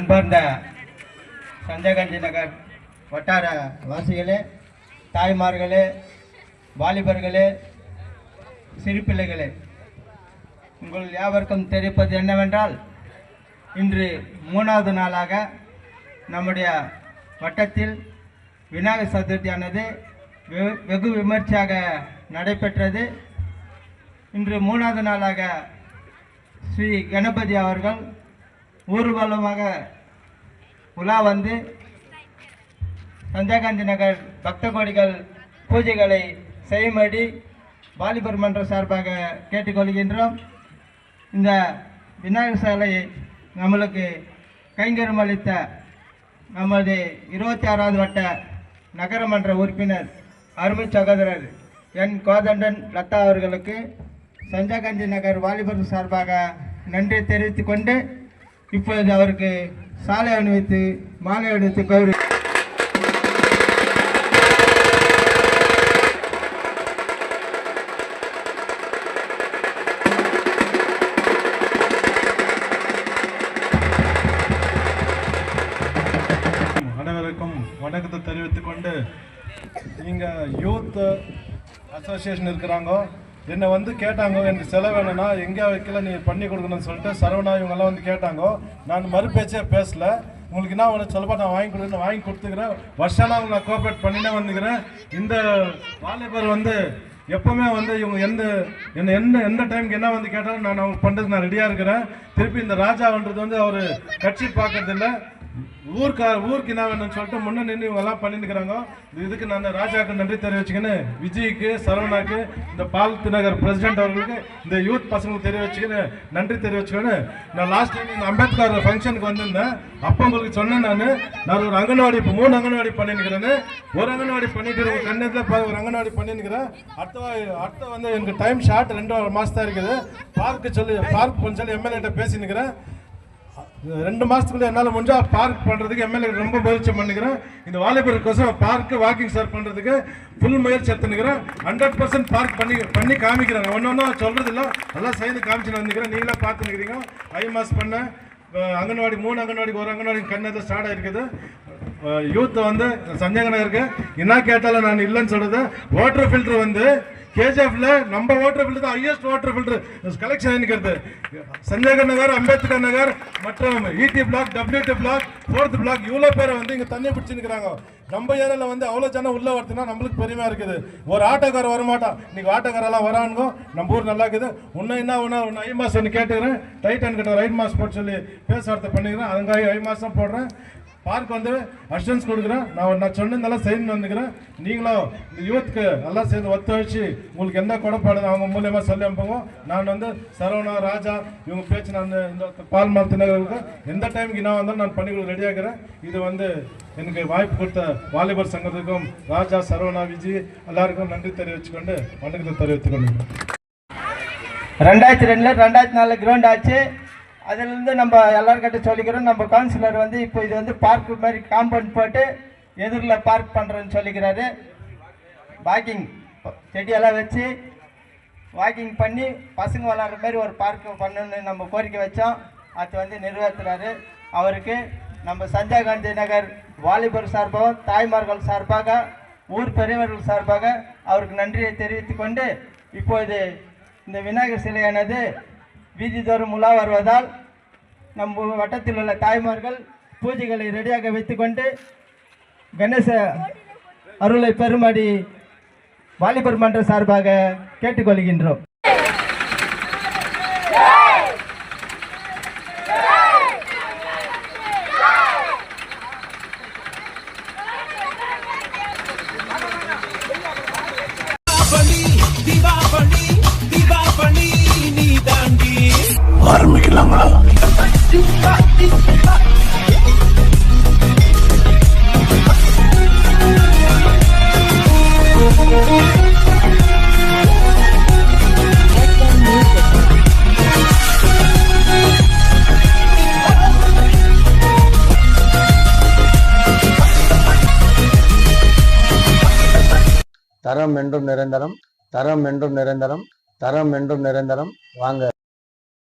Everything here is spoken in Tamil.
அன்பார்ந்த சஞ்சயகாந்தி நகர் வட்டார வாசிகளே, தாய்மார்களே, வாலிபர்களே, சிறுபிள்ளைகளே, உங்கள் யாவருக்கும் தெரிவிப்பது என்னவென்றால், இன்று 3வது நாளாக நம்முடைய வட்டத்தில் விநாயகர் சதுர்த்தியானது வெகு விமர்சையாக நடைபெற்றது. இன்று 3வது நாளாக ஸ்ரீ கணபதி அவர்கள் ஊர்வலமாக உலா வந்து சஞ்சயகாந்தி நகர் பக்த கோடிகள் பூஜைகளை செய்யும்படி வாலிபர் மன்றம் சார்பாக கேட்டுக்கொள்கின்றோம். இந்த விநாயகர் சிலையை நம்மளுக்கு கைங்கரம் அளித்த நமது 26வது வட்ட நகரமன்ற உறுப்பினர் அருமை சகோதரர் என் கோதண்டன் லதா அவர்களுக்கு சஞ்சயகாந்தி நகர் வாலிபர் சார்பாக நன்றி தெரிவித்துக் கொண்டு இப்பொழுது அவருக்கு சாலை அணிவித்து மாலை அணிவித்து கௌரவி. அனைவருக்கும் வணக்கத்தை தெரிவித்துக் கொண்டு, இங்கே யூத் அசோசியேஷன் இருக்கிறாங்க, என்னை வந்து கேட்டாங்க, எனக்கு செலவு வேணும்னா எங்கே வைக்கல நீ பண்ணி கொடுக்கணும்னு சொல்லிட்டு சரவணா இவங்கெல்லாம் வந்து கேட்டாங்க. நான் மறுபேச்சே பேசலை. உங்களுக்கு என்ன ஒன்று சொல்லப்பா, நான் வாங்கி கொடுத்துக்கிறேன். வருஷம்லாம் அவங்க நான் கோஆப்ரேட் பண்ணினே வந்துக்கிறேன். இந்த வாலிபர் வந்து எப்போவுமே வந்து இவங்க எந்த டைமுக்கு என்ன வந்து கேட்டாலும் நான் அவங்க பண்ணுறதுக்கு நான் ரெடியாக இருக்கிறேன். திருப்பி இந்த ராஜான்றது வந்து அவர் கட்சி பார்க்கறது இல்லை, ஊருக்கு என்ன வேணும்னு சொல்லிட்டு முன்னே நின்று இவங்கெல்லாம் பண்ணிருக்கிறாங்க. இதுக்கு நான் ராஜாவுக்கு நன்றி தெரிவிச்சுக்கின்னு, விஜய்க்கு, சரவணாக்கு, இந்த பால்த் நகர் பிரசிடென்ட் அவர்களுக்கு, இந்த யூத் பசங்களுக்கு தெரிவிச்சுக்கின்னு நன்றி தெரிவிச்சுக்கின்னு, நான் லாஸ்ட் டைம் இந்த அம்பேத்கர் ஃபங்க்ஷனுக்கு வந்திருந்தேன். அப்போ உங்களுக்கு சொன்னேன், நான் ஒரு அங்கன்வாடி இப்போ 3 அங்கன்வாடி பண்ணிருக்கிறேன்னு. ஒரு அங்கன்வாடி பண்ணிட்டு கண்ணத்தில் ஒரு அங்கன்வாடி பண்ணிருக்கிறேன். அடுத்த வந்து எனக்கு டைம் ஷார்ட் 2 மாதம் தான் இருக்குது. பார்க் பண்ண சொல்லி எம்எல்ஏட்ட பேசினுக்கிறேன். 2 மாதத்துக்குள்ள என்னால் முடிஞ்சால் பார்க் பண்ணுறதுக்கு எம்எல்ஏ ரொம்ப முயற்சி பண்ணிக்கிறேன். இந்த வாலிபருக்கோசம் பார்க்கு வாக்கிங் சார் பண்ணுறதுக்கு ஃபுல் முயற்சி எடுத்துனுக்கிறேன். 100% பார்க் பண்ணி காமிக்கிறேன். ஒன்று சொல்கிறது இல்லை, எல்லாம் செய்து காமிச்சுன்னு வந்துக்கிறேன். நீங்களே பார்த்துன்னுக்கிறீங்க. ஐமாஸ் பண்ண அங்கன்வாடி 3 அங்கன்வாடிக்கு ஒரு அங்கன்வாடி கண்ணது ஸ்டார்ட் ஆகிருக்குது. யூத் வந்து சஞ்சய் நகருக்கு என்ன கேட்டாலும் நான் இல்லைன்னு சொல்கிறது. வாட்டர் ஃபில்டர் வந்து கேஜிஎஃப்ல நம்ம வாட்டர் ஃபில்டர் தான் ஹையஸ்ட் வாட்டர் ஃபில்டர் கலெக்ஷன் இருக்கிறது. சஞ்சய் நகர், அம்பேத்கர் நகர் மற்றும் இடி black, WT black, 4th black இவ்வளோ பேரை வந்து இங்கே தண்ணி பிடிச்சிருக்கிறாங்க. நம்ம ஏரியாவில் வந்து அவ்வளோ ஜனம் உள்ள வரதுன்னா நம்மளுக்கு பெருமையாக இருக்குது. ஒரு ஆட்டோக்கார வரமாட்டான், இன்னைக்கு ஆட்டோக்காரெல்லாம் வரானுங்க. நம்ம ஊர் நல்லா இருக்குது. இன்னும் ஐ மாஸ் ஒன்று கேட்டுக்கிறேன். டைட்டன் கிட்ட ஒரு ஐ மாஸ் போட்டு சொல்லி பேசுவார்த்தை பண்ணிக்கிறேன். அதுக்காக ஐ மாஸ் தான் போடுறேன். பார்க் வந்து அசிஸ்டன்ஸ் கொடுக்குறேன். நான் சொன்னதெல்லாம் செய்யணும்னு வந்துக்கிறேன். நீங்களும் இந்த யூத்துக்கு எல்லாம் சேர்ந்து ஒத்துழைச்சி உங்களுக்கு என்ன கொடைப்பாடு அவங்க மூலியமாக சொல்லி அனுப்புவோம். நான் வந்து சரவணா, ராஜா இவங்க பேச்சு நான் இந்த பால் மாத்தினர்களுக்கு எந்த டைமுக்கு நான் வந்தாலும் நான் பண்ணி கொடுக்க ரெடியாகிறேன். இது வந்து எனக்கு வாய்ப்பு கொடுத்த வாலிபர் சங்கத்துக்கும் ராஜா, சரவணா, விஜய் எல்லாருக்கும் நன்றி தெரிவிச்சுக்கொண்டு வணக்கத்தை தெரிவித்துக்கொண்டு 2002 2004 கிரவுண்ட் ஆச்சு. அதிலிருந்து நம்ம எல்லாருக்கிட்ட சொல்லிக்கிறோம். நம்ம கவுன்சிலர் வந்து இப்போ இது வந்து பார்க் மாதிரி காம்பவுண்ட் போட்டு எதிரில் பார்க் பண்ணுறேன்னு சொல்லிக்கிறாரு. வாக்கிங் செடியெல்லாம் வச்சு வாக்கிங் பண்ணி பசங்க விளாட்ற மாதிரி ஒரு பார்க் பண்ணணுன்னு நம்ம கோரிக்கை வச்சோம். அது வந்து நிறைவேற்றுறாரு. அவருக்கு நம்ம சஞ்சயகாந்தி நகர் வாலிபர் சார்பாக, தாய்மார்கள் சார்பாக, ஊர் பெரியவர்கள் சார்பாக அவருக்கு நன்றியை தெரிவித்துக் கொண்டு, இப்போது இந்த விநாயகர் சிலையானது வீதிதோறும் உலா வருவதால் நம்ம வட்டத்தில் உள்ள தாய்மார்கள் பூஜைகளை ரெடியாக வைத்துக்கொண்டு கணேச அருளை பெறும்படி வாலிபர் மன்ற சார்பாக கேட்டுக்கொள்கின்றோம். ஆரம்பிக்கலாங்களா? தரம் என்றும் நிரந்தரம், தரம் என்றும் நிரந்தரம், தரம் என்றும் நிரந்தரம். வாங்க.